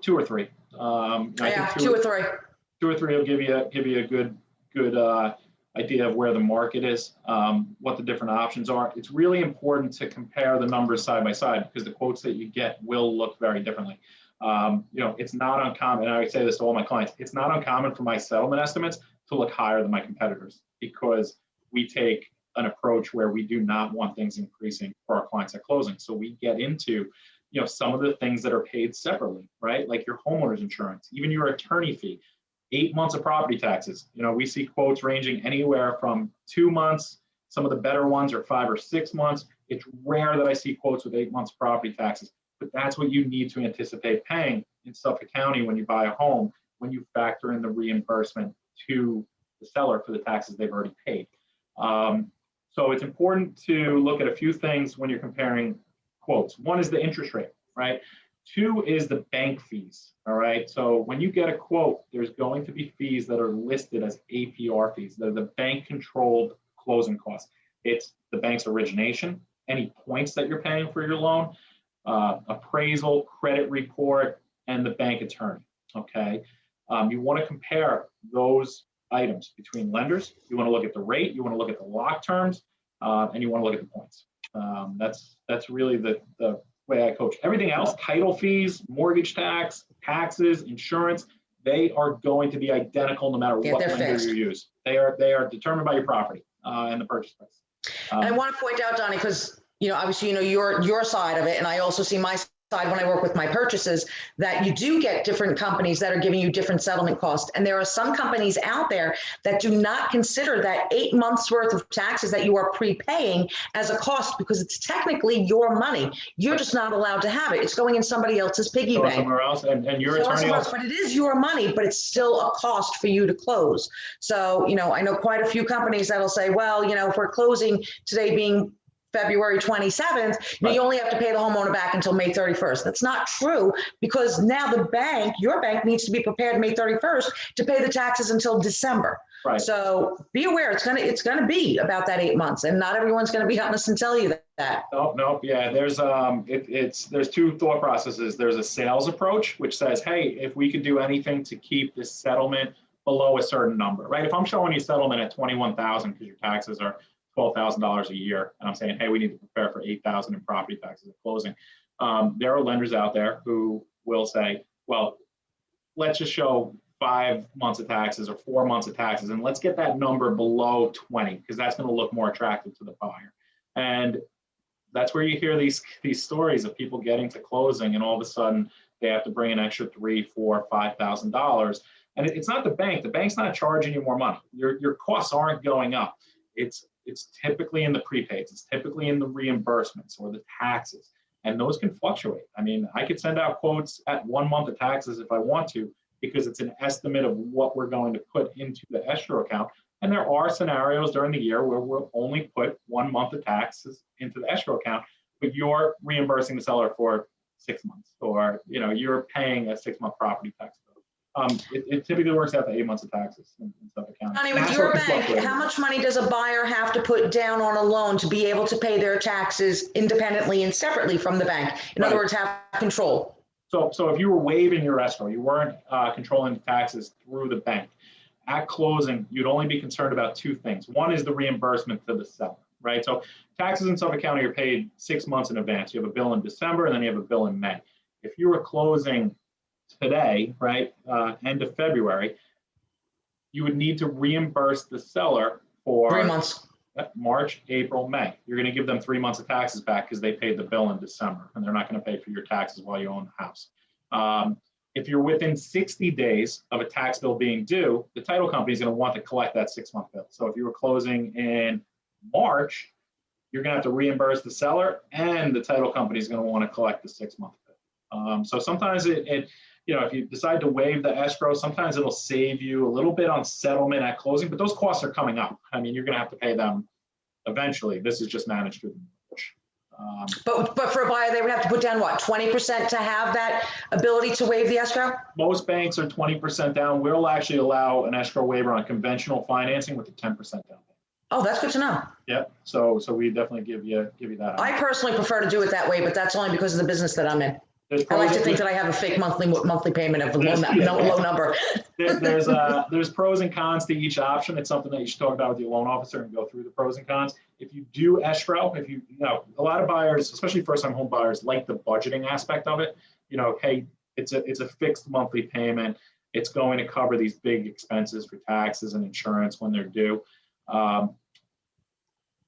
Two or three. I Yeah, think two or three. 2 or 3 will give you a good idea of where the market is, what the different options are. It's really important to compare the numbers side by side because the quotes that you get will look very differently. It's not uncommon, and I say this to all my clients, it's not uncommon for my settlement estimates to look higher than my competitors because we take an approach where we do not want things increasing for our clients at closing. So we get into some of the things that are paid separately, right? Like your homeowner's insurance, even your attorney fee, 8 months of property taxes. We see quotes ranging anywhere from 2 months. Some of the better ones are 5 or 6 months. It's rare that I see quotes with 8 months property taxes, but that's what you need to anticipate paying in Suffolk County when you buy a home, when you factor in the reimbursement to the seller for the taxes they've already paid. So it's important to look at a few things when you're comparing quotes. One is the interest rate, right? 2 is the bank fees, all right? So when you get a quote, there's going to be fees that are listed as APR fees. They're the bank-controlled closing costs. It's the bank's origination, any points that you're paying for your loan, appraisal, credit report, and the bank attorney, okay? You want to compare those items between lenders. You want to look at the rate, you want to look at the lock terms, and you want to look at the points. That's really the way I coach. Everything else, title fees, mortgage tax, taxes, insurance, they are going to be identical no matter what lender you use. They are determined by your property and the purchase price. And I want to point out, Donnie, because obviously your side of it, and I also see my side when I work with my purchases, that you do get different companies that are giving you different settlement costs. And there are some companies out there that do not consider that 8 months worth of taxes that you are prepaying as a cost because it's technically your money. You're just not allowed to have it. It's going in somebody else's piggy bank. Somewhere else, and your attorney else. But it is your money, but it's still a cost for you to close. So, I know quite a few companies that'll say, well, if we're closing today being February 27th, right, you only have to pay the homeowner back until May 31st. That's not true because now your bank needs to be prepared May 31st to pay the taxes until December. Right. So be aware it's gonna be about that 8 months, and not everyone's gonna be honest and tell you that. No, yeah. There's there's 2 thought processes. There's a sales approach which says, hey, if we could do anything to keep this settlement below a certain number, right? If I'm showing you settlement at $21,000 because your taxes are $12,000 a year, and I'm saying, hey, we need to prepare for $8,000 in property taxes at closing. There are lenders out there who will say, well, let's just show 5 months of taxes or 4 months of taxes, and let's get that number below 20 because that's going to look more attractive to the buyer. And that's where you hear these stories of people getting to closing, and all of a sudden they have to bring an extra $3,000, $4,000, $5,000. And it's not the bank. The bank's not charging you more money. Your costs aren't going up. It's typically in the prepaids, it's typically in the reimbursements or the taxes, and those can fluctuate. I mean, I could send out quotes at 1 month of taxes if I want to, because it's an estimate of what we're going to put into the escrow account. And there are scenarios during the year where we'll only put 1 month of taxes into the escrow account, but you're reimbursing the seller for 6 months, or you're paying a 6-month property tax bill. It typically works out to 8 months of taxes in Suffolk County. Honey, with your bank, how much money does a buyer have to put down on a loan to be able to pay their taxes independently and separately from the bank? In other words, have control. So if you were waiving your escrow, you weren't controlling the taxes through the bank. At closing, you'd only be concerned about 2 things. One is the reimbursement to the seller, right? So taxes in Suffolk County are paid 6 months in advance. You have a bill in December, and then you have a bill in May. If you were closing today, right, end of February, you would need to reimburse the seller for 3 months. March, April, May. You're going to give them 3 months of taxes back because they paid the bill in December, and they're not going to pay for your taxes while you own the house. If you're within 60 days of a tax bill being due, the title company is going to want to collect that 6-month bill. So if you were closing in March, you're going to have to reimburse the seller, and the title company is going to want to collect the 6-month bill. So sometimes if you decide to waive the escrow, sometimes it'll save you a little bit on settlement at closing, but those costs are coming up. I mean, you're going to have to pay them eventually. This is just managed through the mortgage. But for a buyer, they would have to put down what, 20% to have that ability to waive the escrow? Most banks are 20% down. We'll actually allow an escrow waiver on conventional financing with a 10% down payment. Oh, that's good to know. Yeah, so we definitely give you that. I personally prefer to do it that way, but that's only because of the business that I'm in. there's I like pros to think that I have a fake monthly payment of a low number. there's pros and cons to each option. It's something that you should talk about with your loan officer and go through the pros and cons. If you do escrow, if you know, a lot of buyers, especially first-time home buyers, like the budgeting aspect of it. You know, hey, it's a fixed monthly payment. It's going to cover these big expenses for taxes and insurance when they're due.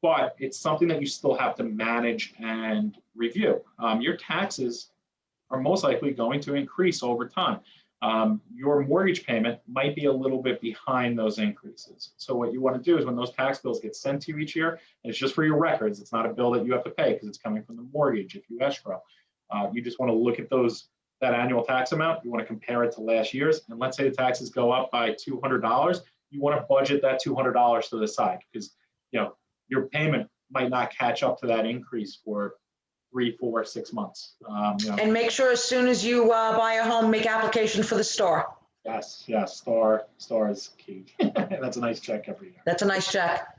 But it's something that you still have to manage and review. Your taxes are most likely going to increase over time. Your mortgage payment might be a little bit behind those increases. So what you want to do is when those tax bills get sent to you each year, and it's just for your records, it's not a bill that you have to pay because it's coming from the mortgage if you escrow. You just want to look at that annual tax amount. You want to compare it to last year's, and let's say the taxes go up by $200. You want to budget that $200 to the side because your payment might not catch up to that increase for 3, 4, 6 months. And make sure as soon as you buy a home, make application for the STAR. Yes, star is key. That's a nice check every year. That's a nice check.